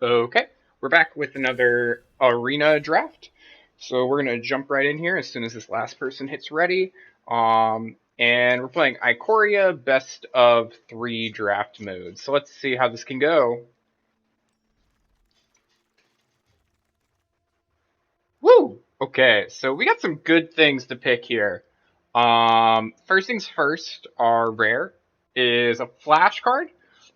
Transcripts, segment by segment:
Okay, we're back with another arena draft. So we're gonna jump right in here as soon as this last person hits ready. And we're playing Ikoria best of 3 draft mode. So let's see how this can go. Woo! Okay, so we got some good things to pick here. First things first, our rare is a flash card.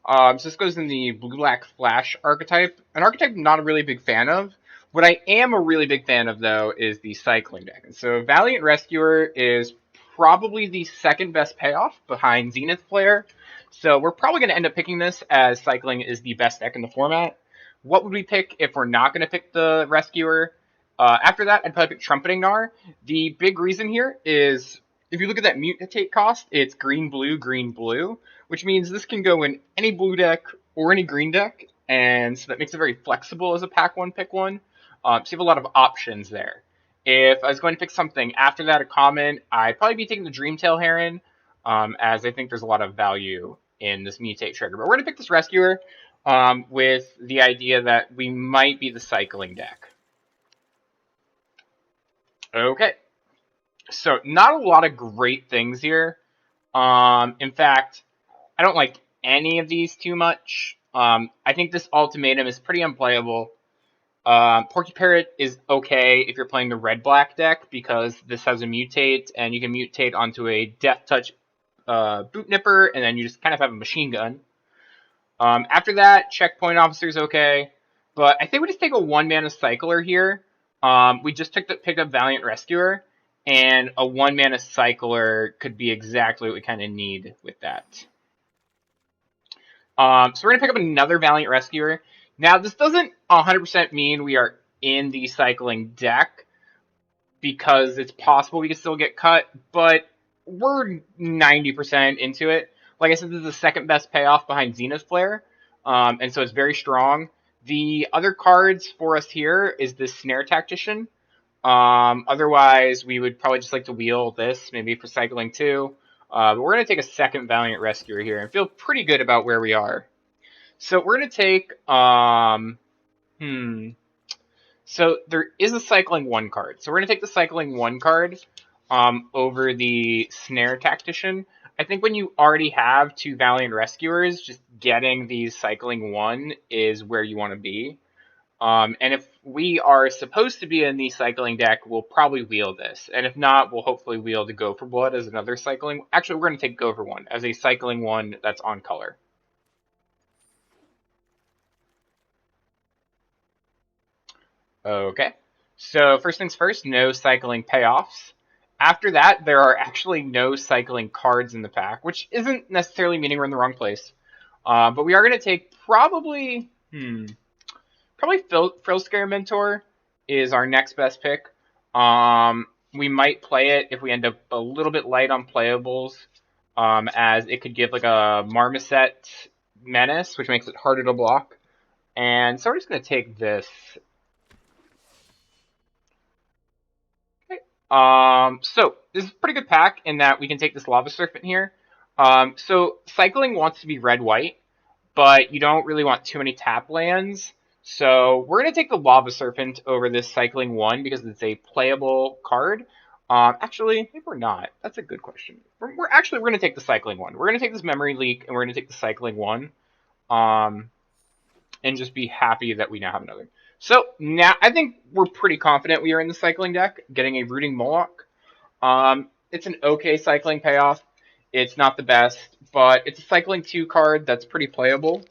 So this goes in the blue-black flash archetype, an archetype I'm not a really big fan of. What I am a really big fan of, though, is the cycling deck. And so Valiant Rescuer is probably the second best payoff behind Zenith Flare. So we're probably going to end up picking this as cycling is the best deck in the format. What would we pick if we're not going to pick the Rescuer? After that, I'd probably pick Trumpeting Gnar. The big reason here is if you look at that mutate cost, it's green, blue, which means this can go in any blue deck or any green deck, and so that makes it very flexible as a pack one, pick one. So you have a lot of options there. If I was going to pick something after that, a common, I'd probably be taking the Dreamtail Heron, as I think there's a lot of value in this mutate trigger. But we're going to pick this Rescuer with the idea that we might be the cycling deck. Okay, so not a lot of great things here. In fact, I don't like any of these too much. I think this ultimatum is pretty unplayable. Porky Parrot is okay if you're playing the red-black deck because this has a mutate, and you can mutate onto a Death Touch Boot Nipper, and then you just kind of have a machine gun. After that, Checkpoint Officer is okay, but I think we just take a 1-mana Cycler here. We just picked up Valiant Rescuer, and a 1-mana Cycler could be exactly what we kind of need with that. So we're going to pick up another Valiant Rescuer. Now, this doesn't 100% mean we are in the cycling deck, because it's possible we can still get cut, but we're 90% into it. Like I said, this is the second best payoff behind Zenith Flare, and so it's very strong. The other cards for us here is this Snare Tactician. Otherwise, we would probably just like to wheel this, maybe for cycling too. But we're going to take a second Valiant Rescuer here and feel pretty good about where we are. So we're going to take, so there is a Cycling 1 card. So we're going to take the Cycling 1 card over the Snare Tactician. I think when you already have 2 Valiant Rescuers, just getting the Cycling 1 is where you want to be. And if we are supposed to be in the cycling deck, we'll probably wheel this. And if not, we'll hopefully wheel the Go for Blood as another cycling. Actually, we're going to take Go for 1 as a cycling 1 that's on color. Okay. So first things first, no cycling payoffs. After that, there are actually no cycling cards in the pack, which isn't necessarily meaning we're in the wrong place. But we are going to take probably Frill Scare Mentor is our next best pick. We might play it if we end up a little bit light on playables, as it could give like a Marmoset Menace, which makes it harder to block. And so we're just going to take this. Okay. So this is a pretty good pack in that we can take this Lava Serpent here. So cycling wants to be red-white, but you don't really want too many tap lands. So we're going to take the Lava Serpent over this Cycling 1 because it's a playable card. Actually, maybe we're not. That's a good question. We're going to take the Cycling 1. We're going to take this Memory Leak, and we're going to take the Cycling 1. And just be happy that we now have another. So now I think we're pretty confident we are in the cycling deck, getting a Rooting Moloch. It's an okay cycling payoff. It's not the best, but it's a cycling 2 card that's pretty playable.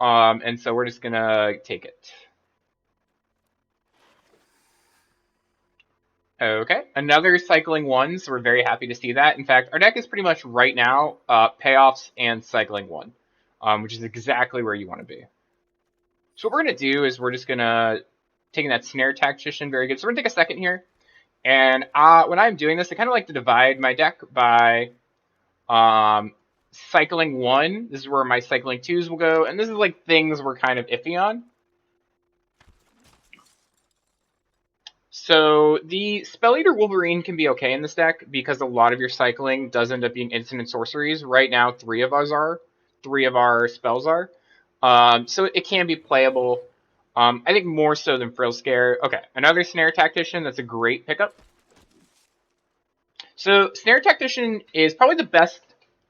And so we're just going to take it. Okay, another cycling 1, so we're very happy to see that. In fact, our deck is pretty much right now payoffs and cycling 1, which is exactly where you want to be. So what we're going to do is we're just going to take that Snare Tactician, very good. So we're going to take a second here. And when I'm doing this, I kind of like to divide my deck by cycling 1. This is where my cycling 2s will go. And this is like things we're kind of iffy on. So the Spell Eater Wolverine can be okay in this deck because a lot of your cycling does end up being instant and sorceries. Right now, 3 of our spells are. So it can be playable. I think more so than Frill Scare. Okay, another Snare Tactician. That's a great pickup. So Snare Tactician is probably the best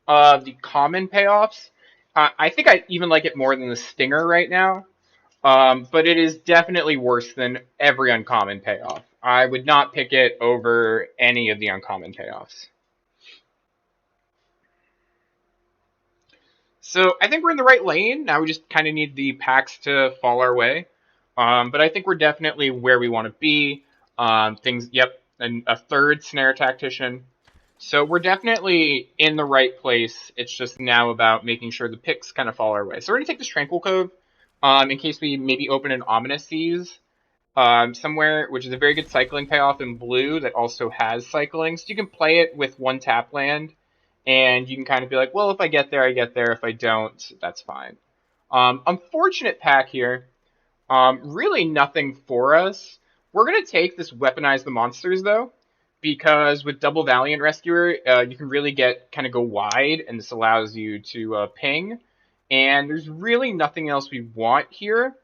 of the common payoffs. I think I even like it more than the Stinger right now. But it is definitely worse than every uncommon payoff. I would not pick it over any of the uncommon payoffs. So I think we're in the right lane. Now we just kind of need the packs to fall our way. But I think we're definitely where we want to be. Yep, and a third Snare Tactician. So we're definitely in the right place. It's just now about making sure the picks kind of fall our way. So we're going to take this Tranquil Cove in case we maybe open an Ominous Seas somewhere, which is a very good cycling payoff in blue that also has cycling. So you can play it with one tap land, and you can kind of be like, well, if I get there, I get there. If I don't, that's fine. Unfortunate pack here. Really nothing for us. We're going to take this Weaponize the Monsters, though, because with Double Valiant Rescuer, you can really kind of go wide, and this allows you to ping. And there's really nothing else we want here.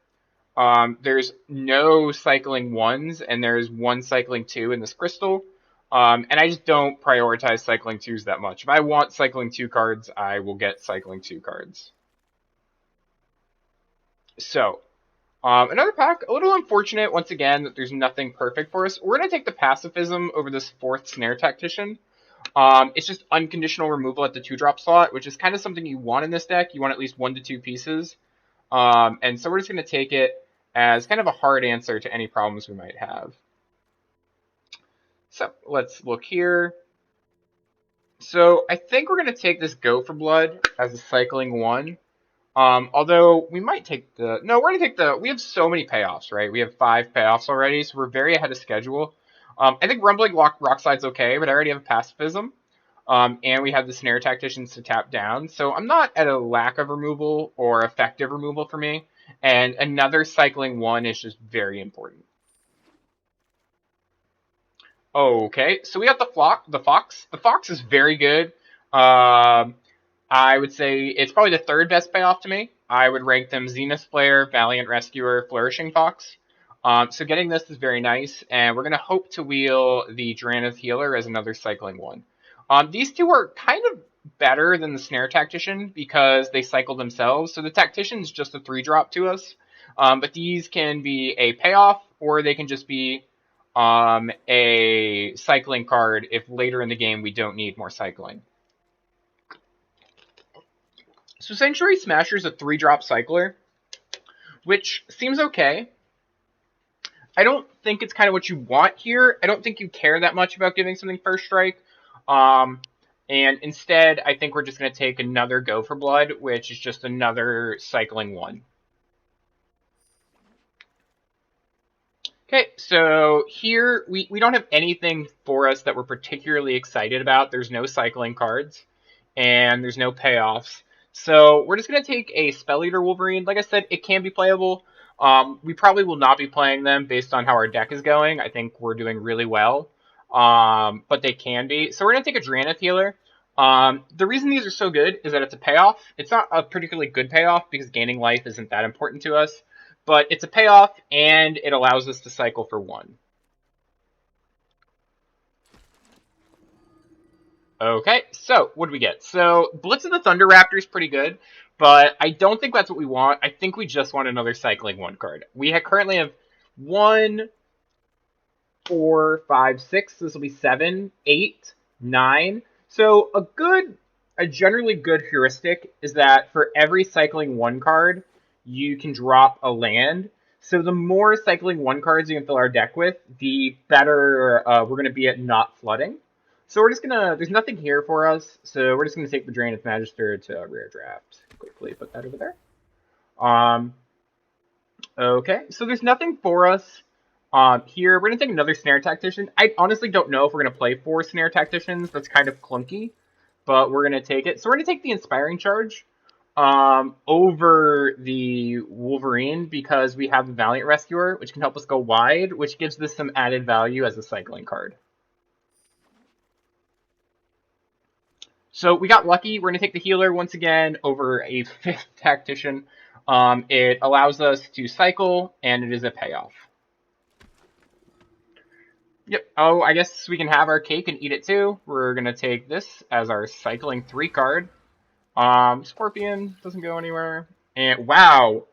There's no cycling ones, and there's one cycling two in this crystal. And I just don't prioritize cycling twos that much. If I want cycling two cards, I will get cycling two cards. So, another pack, a little unfortunate once again that there's nothing perfect for us. We're going to take the Pacifism over this fourth Snare Tactician. It's just unconditional removal at the 2-drop slot, which is kind of something you want in this deck. You want at least 1 to 2 pieces. And so we're just going to take it as kind of a hard answer to any problems we might have. So let's look here. So I think we're going to take this Go for Blood as a cycling 1. Although we might take the... No, we're going to take the... We have so many payoffs, right? We have 5 payoffs already, so we're very ahead of schedule. I think Rumbling Rockslide's okay, but I already have a Pacifism. And we have the Snare Tacticians to tap down. So I'm not at a lack of removal or effective removal for me. And another cycling 1 is just very important. Okay, so we got the Fox. The Fox is very good. I would say it's probably the third best payoff to me. I would rank them Zenith Flare, Valiant Rescuer, Flourishing Fox. So getting this is very nice, and we're going to hope to wheel the Drannith Healer as another cycling 1. These two are kind of better than the Snare Tactician because they cycle themselves. So the Tactician's just a 3-drop to us. But these can be a payoff, or they can just be a cycling card if later in the game we don't need more cycling. So Sanctuary Smasher is a 3-drop cycler, which seems okay. I don't think it's kind of what you want here. I don't think you care that much about giving something first strike. And instead, I think we're just going to take another Go for Blood, which is just another cycling 1. Okay, so here we don't have anything for us that we're particularly excited about. There's no cycling cards, and there's no payoffs. So we're just going to take a Spell Eater Wolverine. Like I said, it can be playable. We probably will not be playing them based on how our deck is going. I think we're doing really well, but they can be. So we're going to take a Drannith Healer. The reason these are so good is that it's a payoff. It's not a particularly good payoff because gaining life isn't that important to us. But it's a payoff, and it allows us to cycle for 1. Okay, so what do we get? So Blitz of the Thunder Raptor is pretty good, but I don't think that's what we want. I think we just want another cycling 1 card. We currently have 1, 4, 5, 6. This will be 7, 8, 9. So a generally good heuristic is that for every cycling 1 card, you can drop a land. So the more cycling 1 cards you can fill our deck with, the better we're going to be at not flooding. So we're just going to... There's nothing here for us, so we're just going to take the Drannith Magister to rare draft. Quickly put that over there. Okay, so there's nothing for us here. We're going to take another Snare Tactician. I honestly don't know if we're going to play 4 Snare Tacticians. That's kind of clunky, but we're going to take it. So we're going to take the Inspiring Charge over the Wolverine because we have the Valiant Rescuer, which can help us go wide, which gives this some added value as a cycling card. So we got lucky. We're going to take the Healer once again over a 5th Tactician. It allows us to cycle, and it is a payoff. Yep. Oh, I guess we can have our cake and eat it too. We're gonna take this as our cycling 3 card. Scorpion doesn't go anywhere. And wow,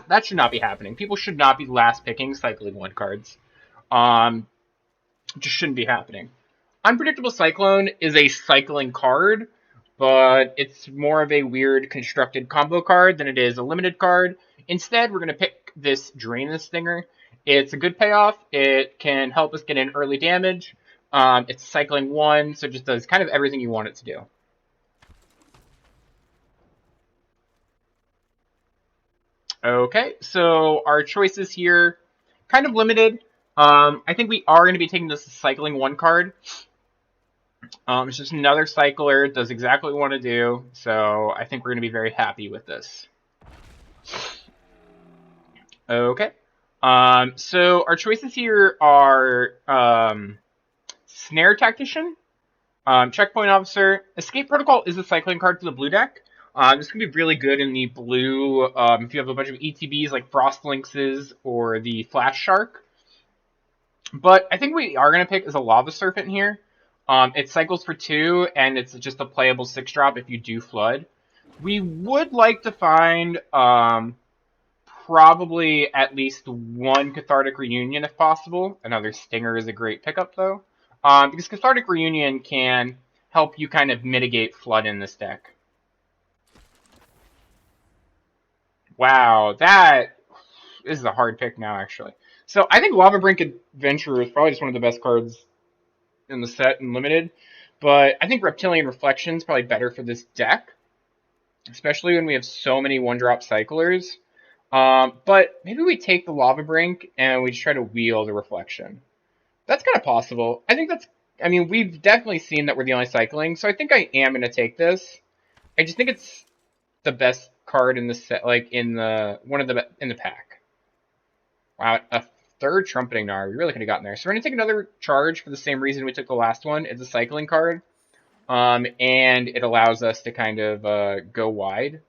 that should not be happening. People should not be last picking cycling 1 cards. Just shouldn't be happening. Unpredictable Cyclone is a cycling card, but it's more of a weird constructed combo card than it is a limited card. Instead, we're going to pick this Drain the Stinger. It's a good payoff. It can help us get in early damage. It's cycling 1, so it just does kind of everything you want it to do. Okay, so our choices here, kind of limited. I think we are going to be taking this cycling 1 card. It's just another cycler. It does exactly what we want to do. So I think we're going to be very happy with this. Okay. So our choices here are Snare Tactician, Checkpoint Officer. Escape Protocol is a cycling card for the blue deck. This can be really good in the blue if you have a bunch of ETBs like Frost Lynxes or the Flash Shark. But I think we are going to pick is a Lava Serpent here. It cycles for 2, and it's just a playable 6-drop if you do Flood. We would like to find probably at least 1 Cathartic Reunion if possible. Another Stinger is a great pickup, though. Because Cathartic Reunion can help you kind of mitigate Flood in this deck. Wow, that is a hard pick now, actually. So I think Lava Brink Adventurer is probably just one of the best cards in the set and limited, but I think Reptilian Reflection is probably better for this deck, especially when we have so many 1-drop cyclers. But maybe we take the Lava Brink and we just try to wheel the Reflection. That's kind of possible. I mean, we've definitely seen that we're the only cycling, so I think I am going to take this. I just think it's the best card in the set, like in the pack. Wow, a 3rd Trumpeting Gnar. We really could have gotten there. So we're going to take another charge for the same reason we took the last one. It's a cycling card. And it allows us to kind of go wide.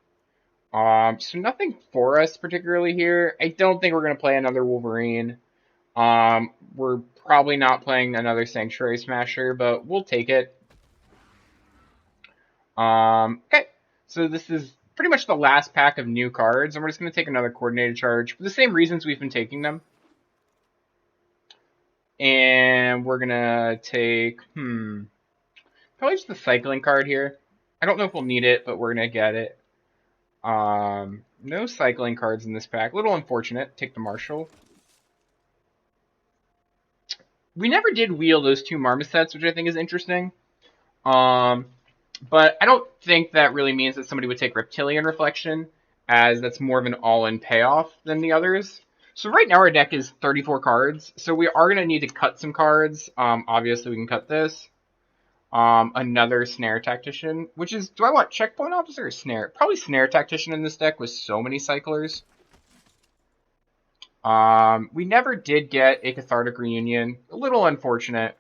So nothing for us particularly here. I don't think we're going to play another Wolverine. We're probably not playing another Sanctuary Smasher, but we'll take it. Okay, so this is pretty much the last pack of new cards, and we're just going to take another Coordinated Charge for the same reasons we've been taking them. And we're going to take, probably just the cycling card here. I don't know if we'll need it, but we're going to get it. No cycling cards in this pack. A little unfortunate. Take the Marshal. We never did wheel those 2 Marmosets, which I think is interesting. But I don't think that really means that somebody would take Reptilian Reflection, as that's more of an all-in payoff than the others. So right now our deck is 34 cards, so we are going to need to cut some cards. Obviously we can cut this. Another Snare Tactician, which is, do I want Checkpoint Officer or Snare? Probably Snare Tactician in this deck with so many cyclers. We never did get a Cathartic Reunion. A little unfortunate.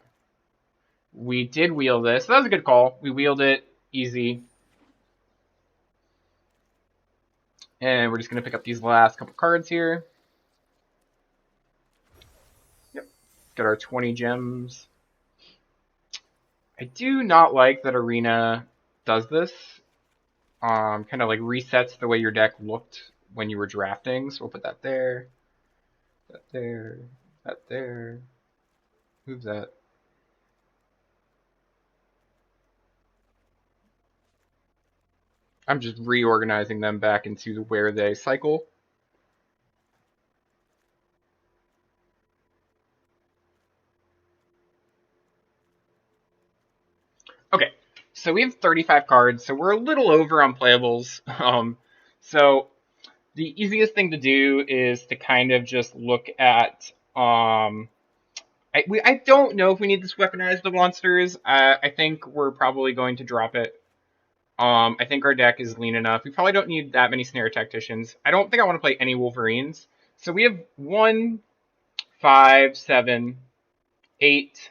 We did wheel this. So that was a good call. We wheeled it. Easy. And we're just going to pick up these last couple cards here. Yep. Got our 20 gems. I do not like that Arena does this. Kind of like resets the way your deck looked when you were drafting. So we'll put that there. That there. That there. Move that. I'm just reorganizing them back into where they cycle. Okay, so we have 35 cards, so we're a little over on playables. So the easiest thing to do is to kind of just look at. I don't know if we need to weaponize the monsters. I think we're probably going to drop it. I think our deck is lean enough. We probably don't need that many Snare Tacticians. I don't think I want to play any Wolverines. So we have 1, 5, 7, 8,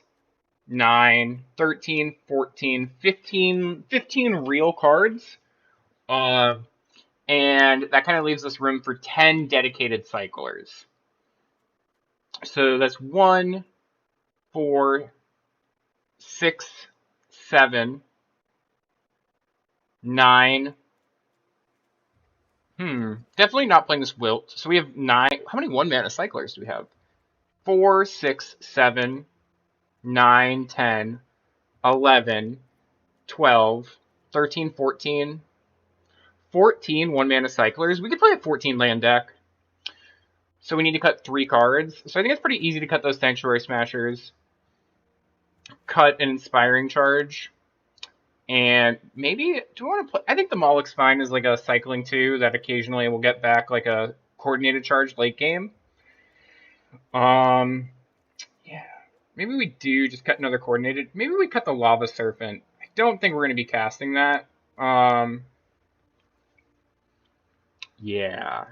9, 13, 14, 15 real cards. And And that kind of leaves us room for 10 dedicated cyclers. So that's 1, 4, 6, 7, 9. Definitely not playing this Wilt. So we have 9. How many 1-mana cyclers do we have? 4, 6, 7, 9, 10, 11, 12, 13, 14. 14 1-mana cyclers. We could play a 14 land deck. So we need to cut 3 cards. So I think it's pretty easy to cut those Sanctuary Smashers. Cut an Inspiring Charge. And maybe, do we want to play? I think the Moloch's fine as like a cycling 2 that occasionally will get back like a coordinated charge late game. Yeah. Maybe we do just cut another coordinated. Maybe we cut the Lava Serpent. I don't think we're going to be casting that. Yeah.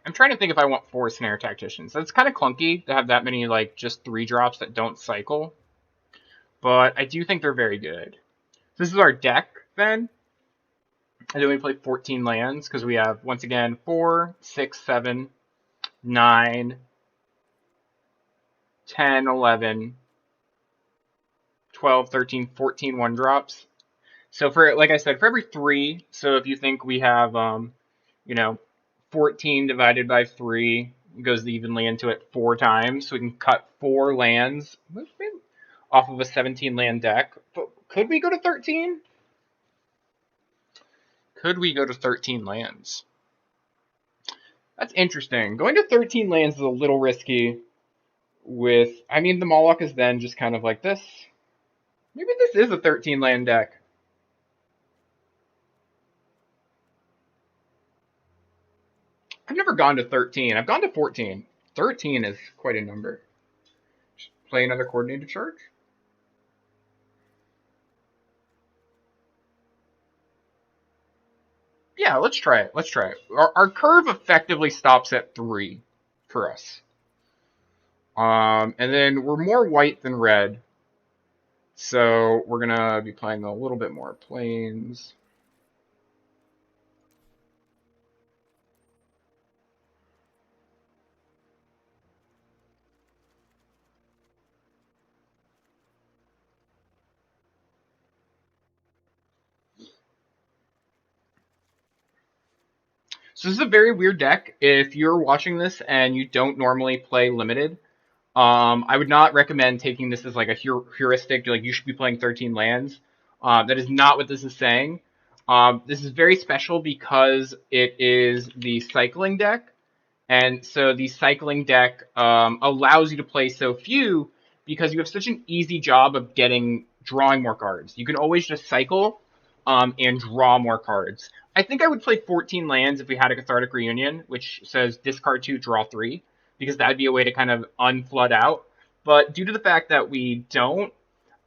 I'm trying to think if I want 4 Snare Tacticians. That's kind of clunky to have that many, like, just 3 drops that don't cycle. But I do think they're very good. So this is our deck, then. And then we play 14 lands, because we have, once again, 4, 6, 7, 9, 10, 11, 12, 13, 14 1-drops. So for, like I said, for every 3, so if you think we have, 14 divided by 3 goes evenly into it 4 times, so we can cut 4 lands off of a 17 land deck. But could we go to 13? Could we go to 13 lands? That's interesting. Going to 13 lands is a little risky with, the Moloch is then just kind of like this. Maybe this is a 13 land deck. I've never gone to 13. I've gone to 14. 13 is quite a number. Just play another coordinated charge. Yeah, let's try it. Let's try it. Our curve effectively stops at 3 for us. And then we're more white than red. So we're going to be playing a little bit more planes. So this is a very weird deck. If you're watching this and you don't normally play limited, I would not recommend taking this as like a heuristic. Like you should be playing 13 lands. That is not what this is saying. This is very special because it is the cycling deck, and so the cycling deck allows you to play so few because you have such an easy job of drawing more cards. You can always just cycle and draw more cards. I think I would play 14 lands if we had a Cathartic Reunion, which says discard 2, draw 3, because that would be a way to kind of unflood out. But due to the fact that we don't,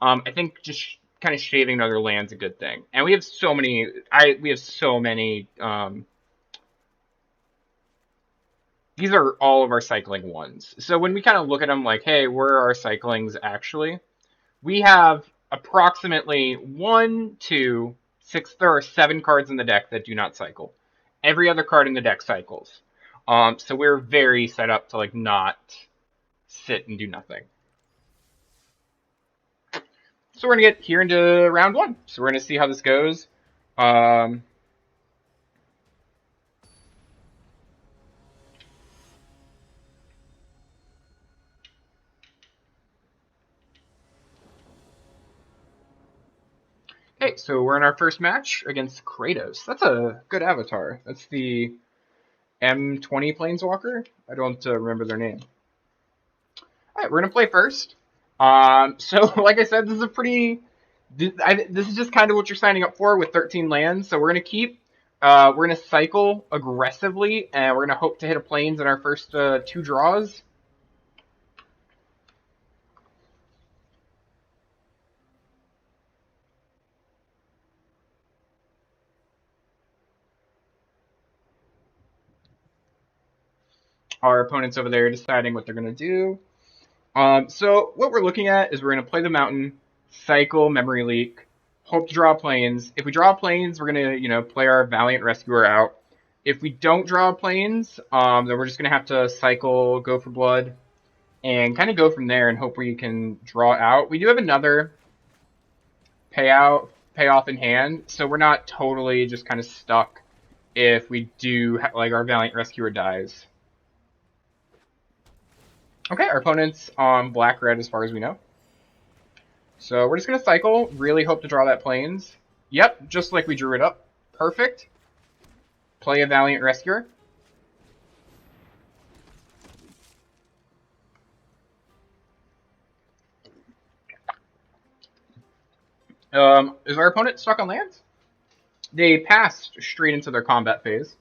I think just kind of shaving another land's a good thing. And we have so many. These are all of our cycling ones. So when we kind of look at them like, hey, where are our cyclings actually? We have approximately 1, 2, 6. There are 7 cards in the deck that do not cycle. Every other card in the deck cycles. So we're very set up to like not sit and do nothing. So we're gonna get here into round 1. So we're gonna see how this goes. Okay, so we're in our first match against Kratos. That's a good avatar. That's the M20 Planeswalker. I don't remember their name. All right, we're gonna play first. So like I said, this is a pretty. This is just kind of what you're signing up for with 13 lands. So we're gonna keep. We're gonna cycle aggressively, and we're gonna hope to hit a plains in our first 2 draws. Our opponents over there deciding what they're gonna do. So what we're looking at is we're going to play the mountain, cycle Memory Leak, hope to draw plains. If we draw plains, we're going to, play our Valiant Rescuer out. If we don't draw planes, then we're just going to have to cycle, go for blood, and kind of go from there and hope we can draw out. We do have another payoff in hand, so we're not totally just kind of stuck if we do, like, our Valiant Rescuer dies. Okay, our opponent's on black-red as far as we know. So we're just going to cycle, really hope to draw that planes. Yep, just like we drew it up. Perfect. Play a Valiant Rescuer. Is our opponent stuck on lands? They passed straight into their combat phase.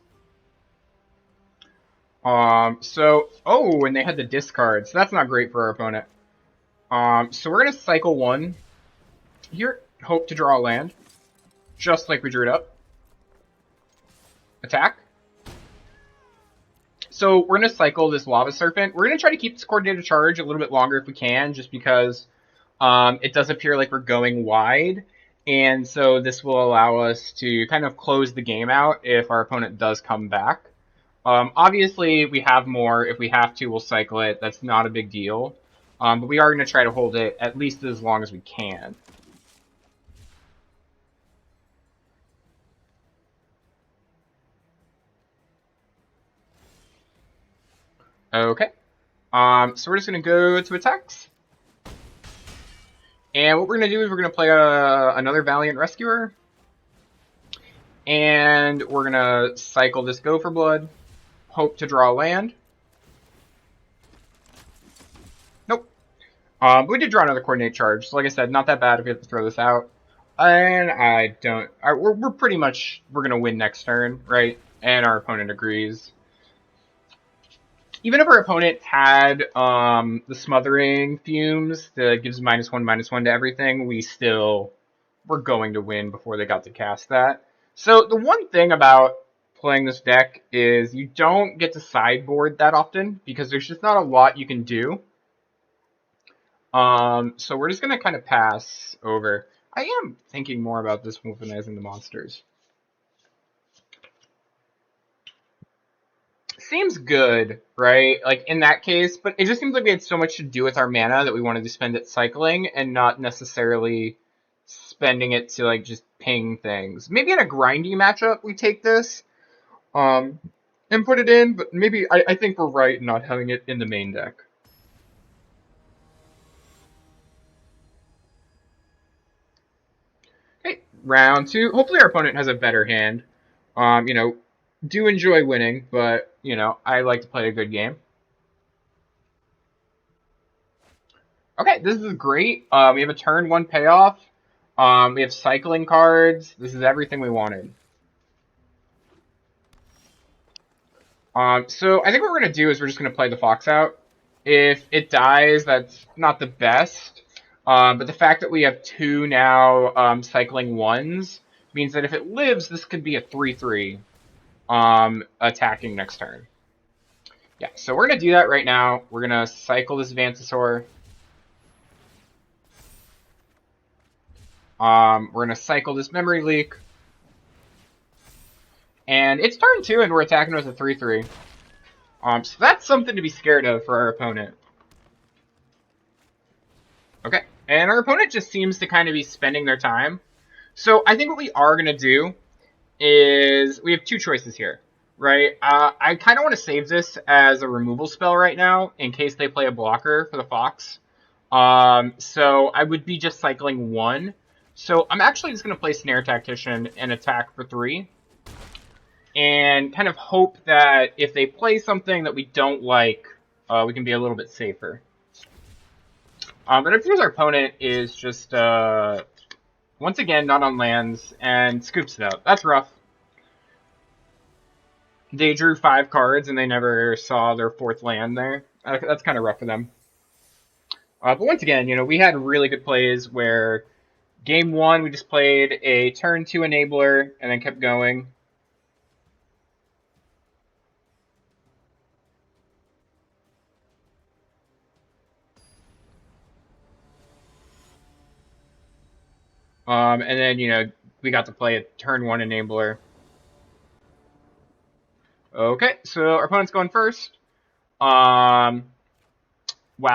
Oh, and they had the discard, so that's not great for our opponent. So we're going to cycle one here, hope to draw a land, just like we drew it up. Attack. So we're going to cycle this Lava Serpent. We're going to try to keep this Coordinated Charge a little bit longer if we can, just because it does appear like we're going wide. And so this will allow us to kind of close the game out if our opponent does come back. Obviously, we have more. If we have to, we'll cycle it. That's not a big deal. But we are going to try to hold it at least as long as we can. Okay. So we're just going to go to attacks. And what we're going to do is we're going to play another Valiant Rescuer. And we're going to cycle this Go for Blood. Hope to draw land. Nope. But we did draw another Coordinate Charge. So like I said, not that bad if we have to throw this out. And I don't... We're pretty much... We're going to win next turn, right? And our opponent agrees. Even if our opponent had the Smothering Fumes that gives -1/-1 to everything, we're going to win before they got to cast that. So the one thing about playing this deck is you don't get to sideboard that often because there's just not a lot you can do. So we're just going to kind of pass over. I am thinking more about this weaponizing the monsters. Seems good, right? Like in that case, but it just seems like we had so much to do with our mana that we wanted to spend it cycling and not necessarily spending it to like just ping things. Maybe in a grindy matchup we take this and put it in, but maybe I think we're right in not having it in the main deck. Okay, round two. Hopefully our opponent has a better hand. You know, do enjoy winning, but you know, I like to play a good game. Okay, this is great. We have a turn one payoff. We have cycling cards. This is everything we wanted. So I think what we're going to do is we're just going to play the Fox out. If it dies, that's not the best. But the fact that we have two now cycling ones means that if it lives, this could be a 3/3 attacking next turn. Yeah, so we're going to do that right now. We're going to cycle this Vantasaur. We're going to cycle this Memory Leak. And it's turn 2, and we're attacking with a 3/3. So that's something to be scared of for our opponent. Okay, and our opponent just seems to kind of be spending their time. So I think what we are going to do is we have two choices here, right? I kind of want to save this as a removal spell right now in case they play a blocker for the Fox. So I would be just cycling one. So I'm actually just going to play Snare Tactician and attack for 3. And kind of hope that if they play something that we don't like, we can be a little bit safer. But it appears our opponent is just, once again, not on lands, and scoops it out. That's rough. They drew 5 cards, and they never saw their 4th land there. That's kind of rough for them. But once again, you know, we had really good plays where game 1, we just played a turn 2 enabler, and then kept going. And then, you know, we got to play a turn 1 enabler. Okay, so our opponent's going first. Wow,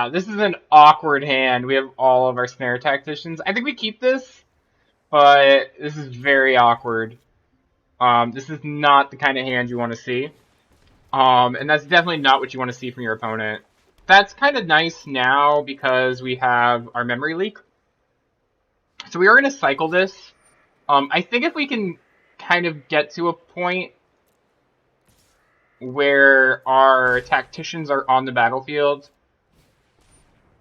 this is an awkward hand. We have all of our snare tacticians. I think we keep this, but this is very awkward. This is not the kind of hand you want to see. And that's definitely not what you want to see from your opponent. That's kind of nice now because we have our memory leak. So we are going to cycle this. I think if we can kind of get to a point where our tacticians are on the battlefield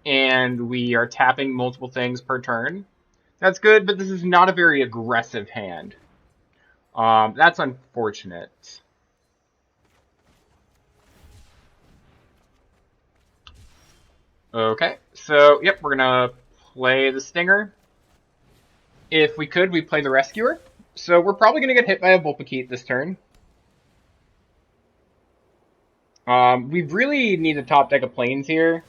and we are tapping multiple things per turn, that's good, but this is not a very aggressive hand. That's unfortunate. Okay, so, yep, we're gonna play the Stinger. If we could, we'd play the Rescuer. So we're probably gonna get hit by a Vulpikeet this turn. We really need a top deck of Plains here.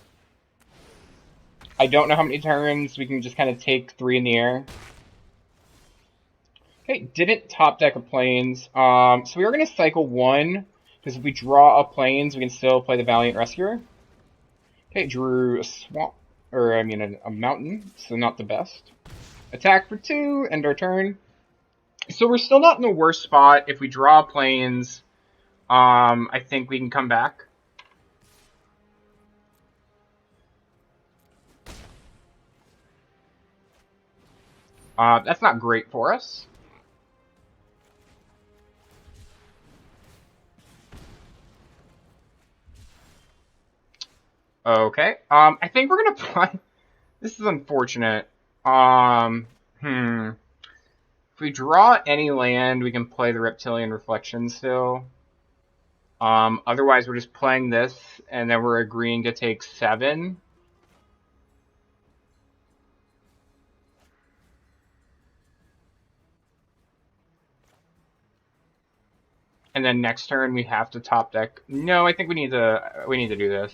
I don't know how many turns we can just kind of take 3 in the air. Okay, didn't top deck a Plains. So we are going to cycle 1, because if we draw a Plains, we can still play the Valiant Rescuer. Okay, drew a swamp, or I mean a mountain, so not the best. Attack for 2, end our turn. So we're still not in the worst spot. If we draw Plains, I think we can come back. That's not great for us. Okay. I think we're gonna play. This is unfortunate. If we draw any land, we can play the Reptilian Reflection still. Otherwise, we're just playing this, and then we're agreeing to take 7. And then next turn we have to top deck. No, I think we need to do this.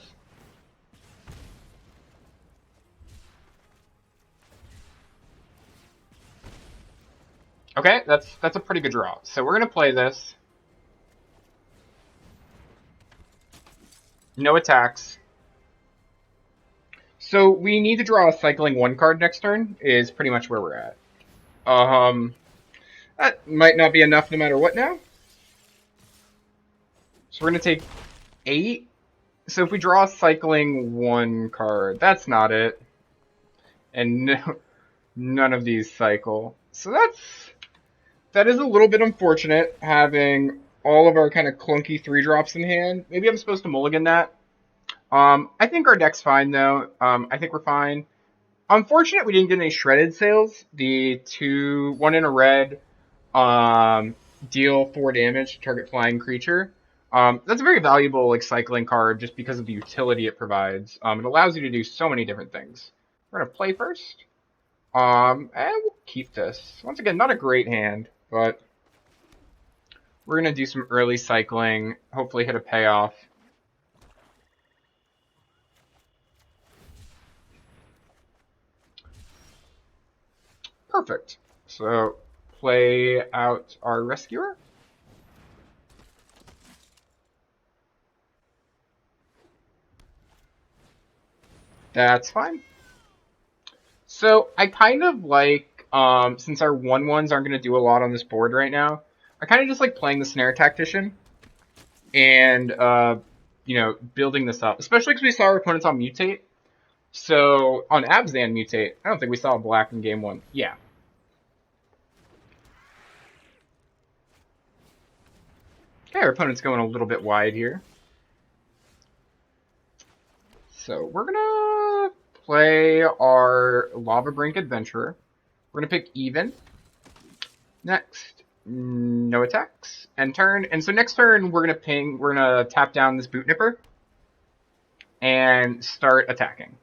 Okay, that's a pretty good draw. So we're gonna play this. No attacks. So we need to draw a cycling 1 card next turn, is pretty much where we're at. That might not be enough no matter what now. So we're gonna take 8. So if we draw a cycling 1 card, that's not it. And no, none of these cycle. So that is a little bit unfortunate, having all of our kind of clunky 3-drops in hand. Maybe I'm supposed to mulligan that. I think our deck's fine, though. I think we're fine. Unfortunate we didn't get any shredded sales. The 1 in a red, deal 4 damage to target flying creature. That's a very valuable like cycling card just because of the utility it provides. It allows you to do so many different things. We're gonna play first. And we'll keep this. Once again, not a great hand, but we're gonna do some early cycling, hopefully hit a payoff. Perfect. So play out our Rescuer. That's fine. So I kind of like, since our 1/1s aren't going to do a lot on this board right now, I kind of just like playing the Snare Tactician and, building this up. Especially because we saw our opponents on Mutate. So on Abzan Mutate, I don't think we saw a black in game 1. Yeah. Okay, our opponent's going a little bit wide here. So we're going to play our Lava Brink Adventurer. We're going to pick even. Next, no attacks. End turn. And so next turn, we're going to tap down this Boot Nipper and start attacking.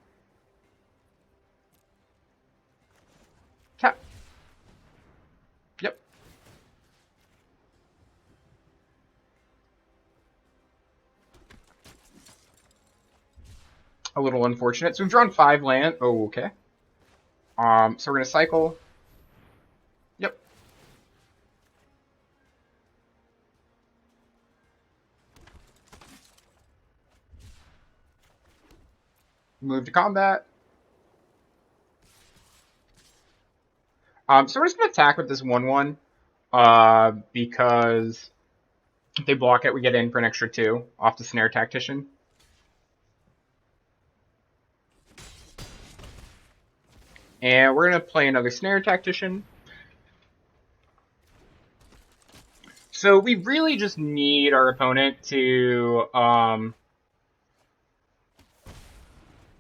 Tap. Yep. A little unfortunate. So we've drawn 5 land. Oh, okay. So we're going to cycle. Yep. Move to combat. So we're just gonna attack with this 1/1, because if they block it, we get in for an extra 2 off the Snare Tactician. And we're gonna play another Snare Tactician. So we really just need our opponent to,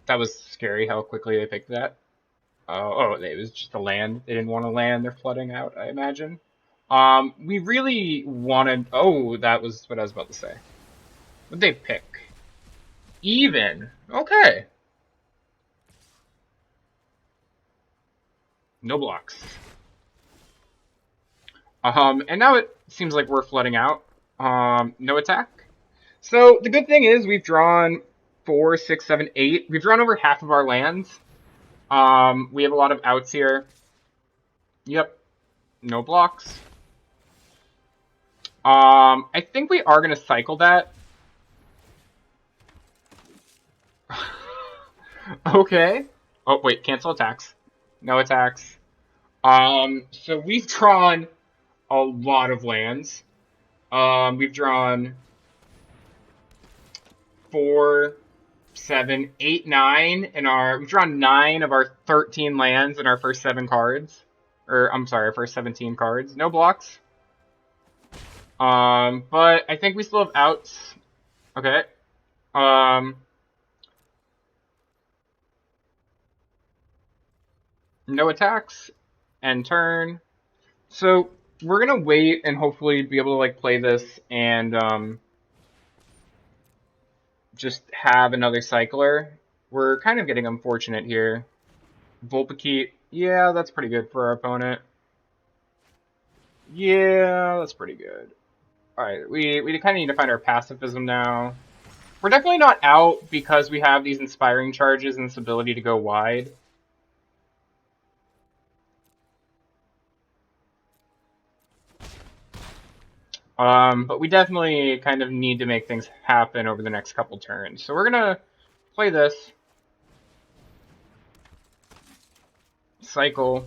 that was scary how quickly they picked that. Oh, it was just a land. They didn't want to land. They're flooding out, I imagine. We really wanted. Oh, that was what I was about to say. What'd they pick? Even. Okay. No blocks. And now it seems like we're flooding out. No attack. So the good thing is we've drawn 4, 6, 7, 8. We've drawn over half of our lands. We have a lot of outs here. Yep. No blocks. I think we are gonna cycle that. Okay. Oh, wait, cancel attacks. No attacks. So we've drawn a lot of lands. We've drawn 4, 7, 8, 9 in our. We've drawn 9 of our 13 lands in our first 7 cards. Or, I'm sorry, our first 17 cards. No blocks. But I think we still have outs. Okay. No attacks. End turn. So we're gonna wait and hopefully be able to like play this and just have another cycler. We're kind of getting unfortunate here. Vulpikeet, yeah, that's pretty good for our opponent. Yeah, that's pretty good. Alright, we kind of need to find our pacifism now. We're definitely not out because we have these inspiring charges and this ability to go wide. But we definitely kind of need to make things happen over the next couple turns. So we're gonna play this. Cycle.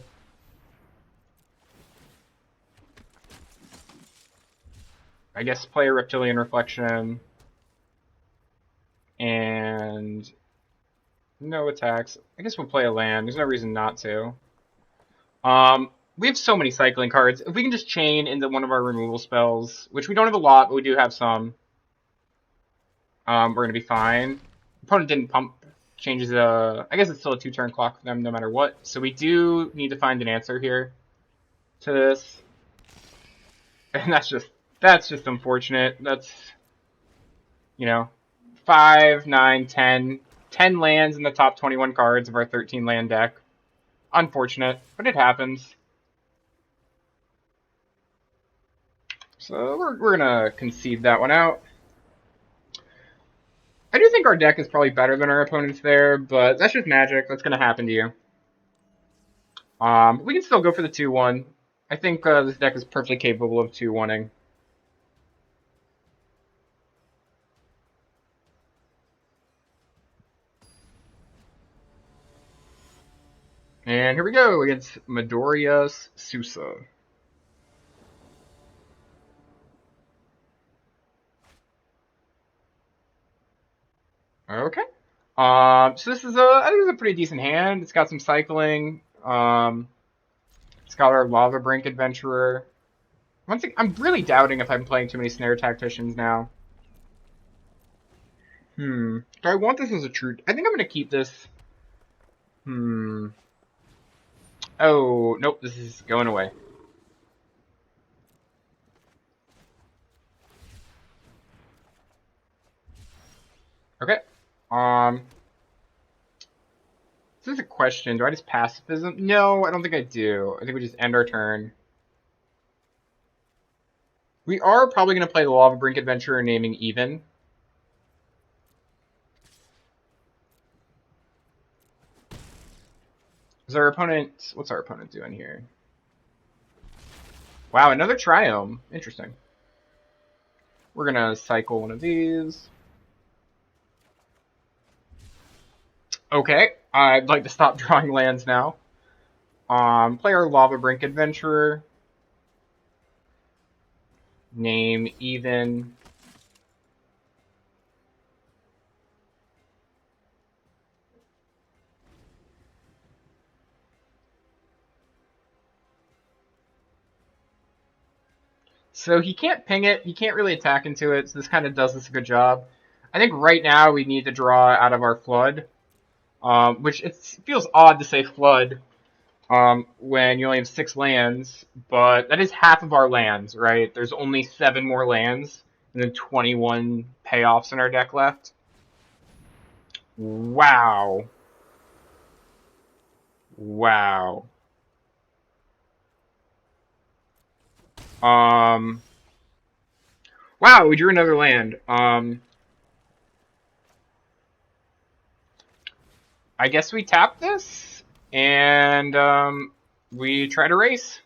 I guess play a Reptilian Reflection. And no attacks. I guess we'll play a land. There's no reason not to. We have so many cycling cards. If we can just chain into one of our removal spells, which we don't have a lot, but we do have some, we're going to be fine. Opponent didn't pump. Changes I guess it's still a 2-turn clock for them no matter what. So we do need to find an answer here to this. And that's just unfortunate. That's, 5, 9, 10. 10 lands in the top 21 cards of our 13 land deck. Unfortunate, but it happens. So we're gonna concede that one out. I do think our deck is probably better than our opponent's there, but that's just Magic. That's gonna happen to you. We can still go for the 2-1. I think this deck is perfectly capable of 2-1ing. And here we go against Midoriya Sousa. Okay. So this is I think it's a pretty decent hand. It's got some cycling. It's got our Lava Brink Adventurer. One thing, I'm really doubting if I'm playing too many Snare Tacticians now. Do I want this as a true? I think I'm gonna keep this. Oh, nope, this is going away. Okay. This is a question. Do I just pacifism? No, I don't think I do. I think we just end our turn. We are probably going to play the Lava Brink Adventurer naming even. Is our opponent... What's our opponent doing here? Wow, another Triome. Interesting. We're going to cycle one of these. Okay, I'd like to stop drawing lands now. Play our Lava Brink Adventurer. Name even. So he can't ping it, he can't really attack into it, so this kind of does us a good job. I think right now we need to draw out of our Flood, which it feels odd to say Flood when you only have 6 lands, but that is half of our lands, right? There's only 7 more lands, and then 21 payoffs in our deck left. Wow. Wow. Um, wow, we drew another land. I guess we tap this, and we try to race.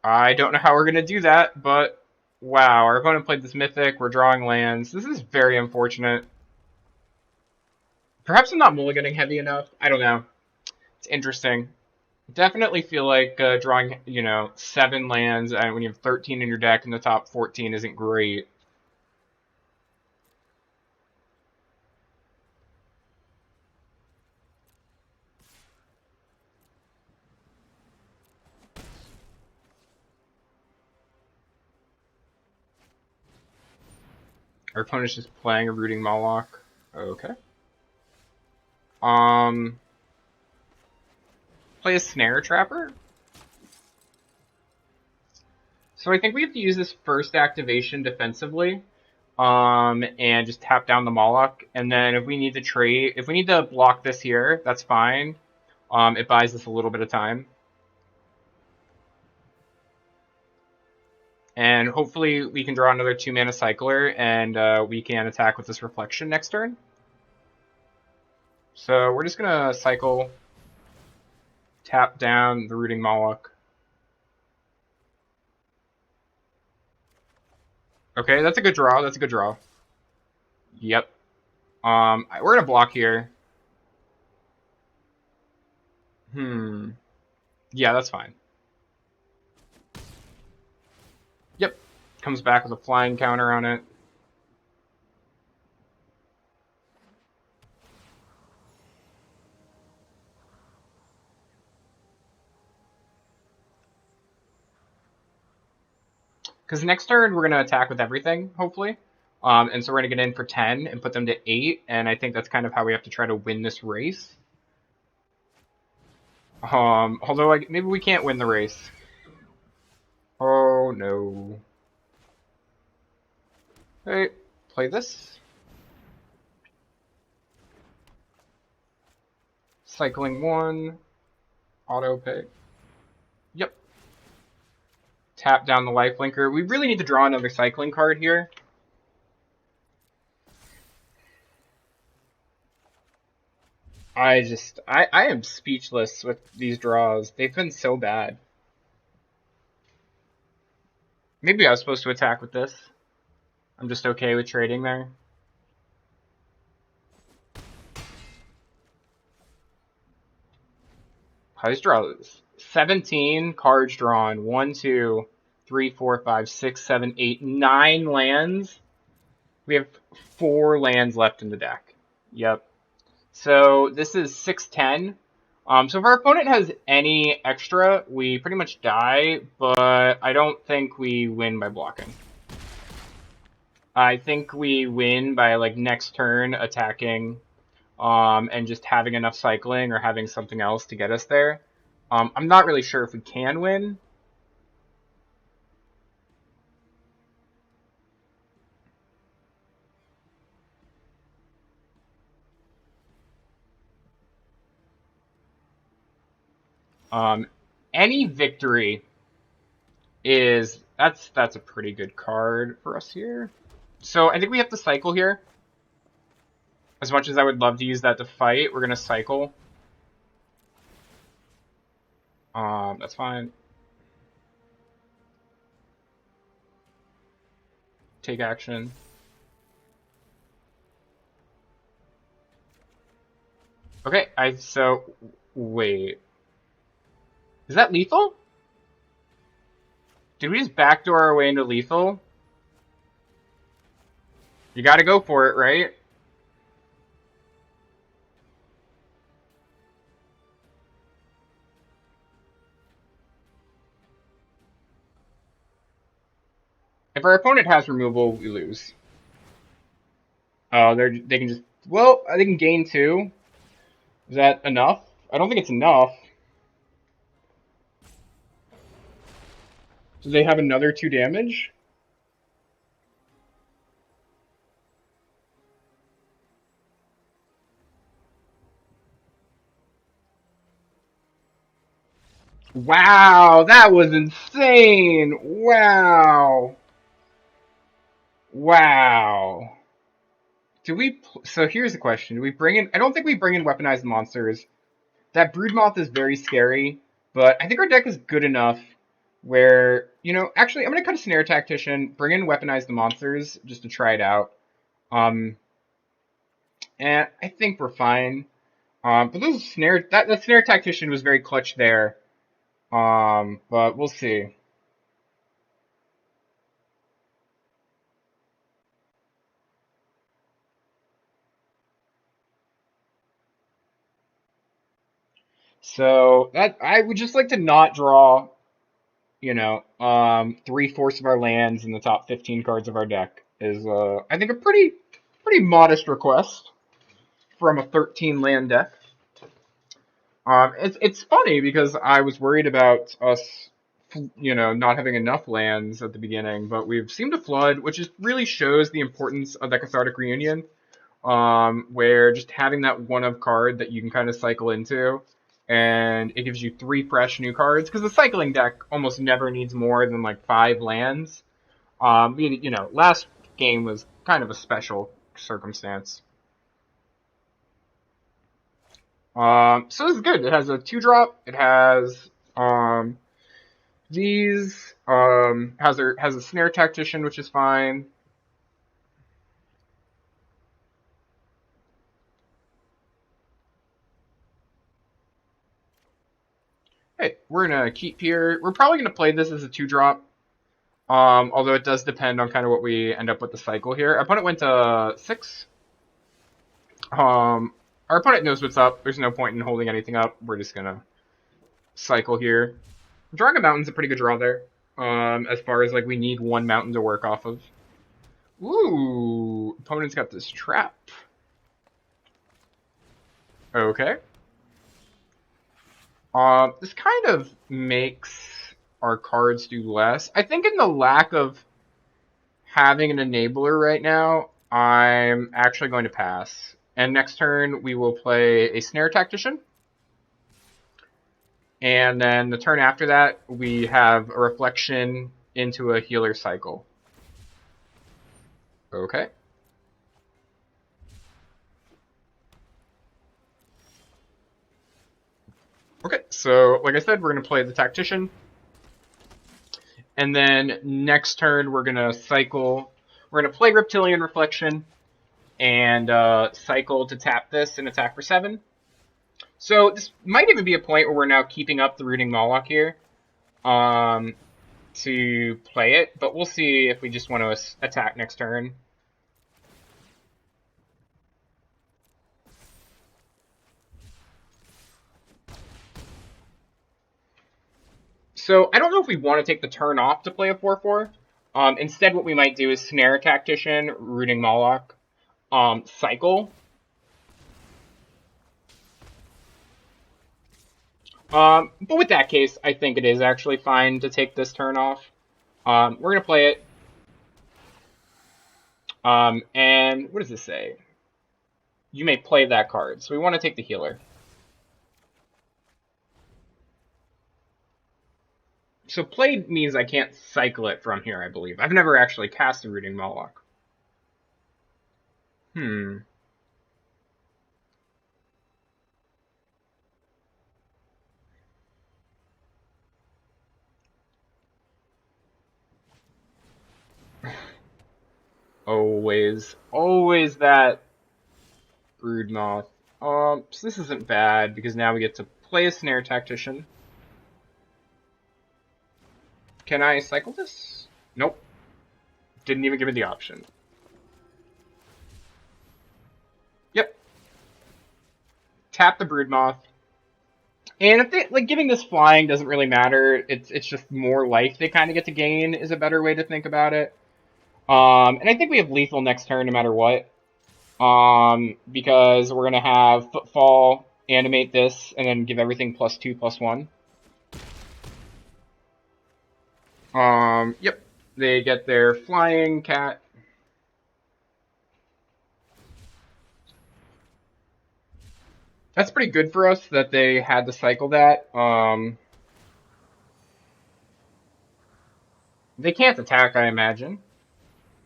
I don't know how we're gonna do that, but wow, our opponent played this Mythic, we're drawing lands. This is very unfortunate. Perhaps I'm not mulliganing heavy enough, I don't know. It's interesting. Definitely feel like drawing, 7 lands and when you have 13 in your deck and the top 14 isn't great. Our opponent's just playing a Rooting Moloch. Okay. Um, Play a Snare Trapper. So I think we have to use this first activation defensively, and just tap down the Moloch. And then if we need to trade, if we need to block this here, that's fine. It buys us a little bit of time. And hopefully we can draw another 2-mana Cycler, and we can attack with this Reflection next turn. So we're just gonna cycle, tap down the Rooting Moloch. Okay, that's a good draw. That's a good draw. Yep. We're gonna block here. Yeah, that's fine. Yep. Comes back with a flying counter on it. Because next turn we're gonna attack with everything, hopefully. And so we're gonna get in for 10 and put them to 8, and I think that's kind of how we have to try to win this race. Although like maybe we can't win the race. Oh no. Hey, play this. Cycling 1. Auto pay. Yep. Tap down the lifelinker. We really need to draw another cycling card here. I am speechless with these draws. They've been so bad. Maybe I was supposed to attack with this. I'm just okay with trading there. How's draws? 17 cards drawn. 1, 2, 3, 4, 5, 6, 7, 8, 9 lands. We have 4 lands left in the deck. Yep. So this is 6-10. So if our opponent has any extra, we pretty much die, but I don't think we win by blocking. I think we win by like next turn attacking, and just having enough cycling or having something else to get us there. I'm not really sure if we can win. Any victory is that's a pretty good card for us here. So I think we have to cycle here. As much as I would love to use that to fight, we're gonna cycle. That's fine. Take action. Okay, wait. Is that lethal? Did we just backdoor our way into lethal? You gotta go for it, right? If our opponent has removal, we lose. Oh, they can just, well, they can gain 2. Is that enough? I don't think it's enough. Do they have another 2 damage? Wow, that was insane! Wow. Wow. So here's the question. Do we bring in, I don't think we bring in weaponized monsters. That Broodmoth is very scary, but I think our deck is good enough where, actually, I'm going to cut a Snare Tactician, bring in weaponize the monsters just to try it out. And I think we're fine. But that Snare Tactician was very clutch there. But we'll see. So that I would just like to not draw, 3/4 of our lands in the top 15 cards of our deck is, I think, a pretty modest request from a 13 land deck. It's funny because I was worried about us, not having enough lands at the beginning, but we've seemed to flood, which just really shows the importance of that Cathartic Reunion. Where just having that one of card that you can kind of cycle into, and it gives you 3 fresh new cards, because the cycling deck almost never needs more than like 5 lands. Last game was kind of a special circumstance. So this is good. It has a 2-drop. It has these. Has a Snare Tactician, which is fine. Hey, we're gonna keep here. We're probably gonna play this as a 2-drop. Although it does depend on kind of what we end up with the cycle here. Our opponent went to 6. Our opponent knows what's up. There's no point in holding anything up. We're just gonna cycle here. Drawing a mountain's a pretty good draw there. As far as like we need 1 mountain to work off of. Ooh, opponent's got this trap. Okay. This kind of makes our cards do less. I think in the lack of having an enabler right now, I'm actually going to pass. And next turn, we will play a Snare Tactician. And then the turn after that, we have a Reflection into a Healer cycle. Okay. Okay, so like I said, we're going to play the Tactician. And then next turn, we're going to cycle. We're going to play Reptilian Reflection and cycle to tap this and attack for 7. So this might even be a point where we're now keeping up the Rooting Moloch here to play it, but we'll see if we just want to attack next turn. So I don't know if we want to take the turn off to play a 4/4. Instead, what we might do is Snare Tactician, Rooting Moloch, cycle. But with that case, I think it is actually fine to take this turn off. We're going to play it. And what does this say? You may play that card. So we want to take the healer. So played means I can't cycle it from here, I believe. I've never actually cast a Rooting Moloch. Always that Broodmoth. So this isn't bad because now we get to play a Snare Tactician. Can I cycle this? Nope. Didn't even give me the option. Yep. Tap the Broodmoth. And if they, like, giving this flying doesn't really matter, it's just more life they kind of get to gain is a better way to think about it. And I think we have lethal next turn no matter what. Because we're gonna have Footfall, animate this, and then give everything +2/+1. Yep. They get their flying cat. That's pretty good for us that they had to cycle that. They can't attack, I imagine.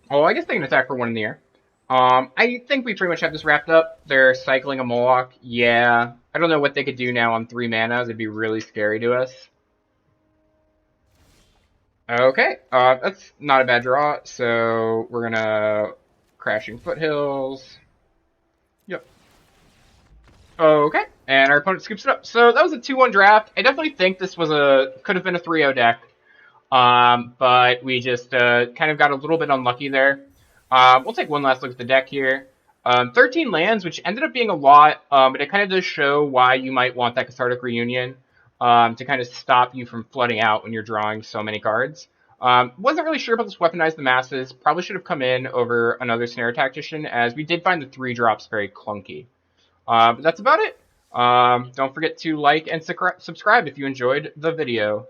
Oh, I guess they can attack for one in the air. I think we pretty much have this wrapped up. They're cycling a Moloch. Yeah. I don't know what they could do now on 3 mana. It'd be really scary to us. Okay. That's not a bad draw. So we're gonna Crashing Foothills. Yep. Okay. And our opponent scoops it up. So that was a 2-1 draft. I definitely think this was could have been a 3-0 deck. But we just kind of got a little bit unlucky there. We'll take one last look at the deck here. 13 lands, which ended up being a lot, but it kind of does show why you might want that Cathartic Reunion to kind of stop you from flooding out when you're drawing so many cards. Wasn't really sure about this Weaponize the Masses. Probably should have come in over another Snare Tactician, as we did find the 3 drops very clunky. But that's about it. Don't forget to like and subscribe if you enjoyed the video.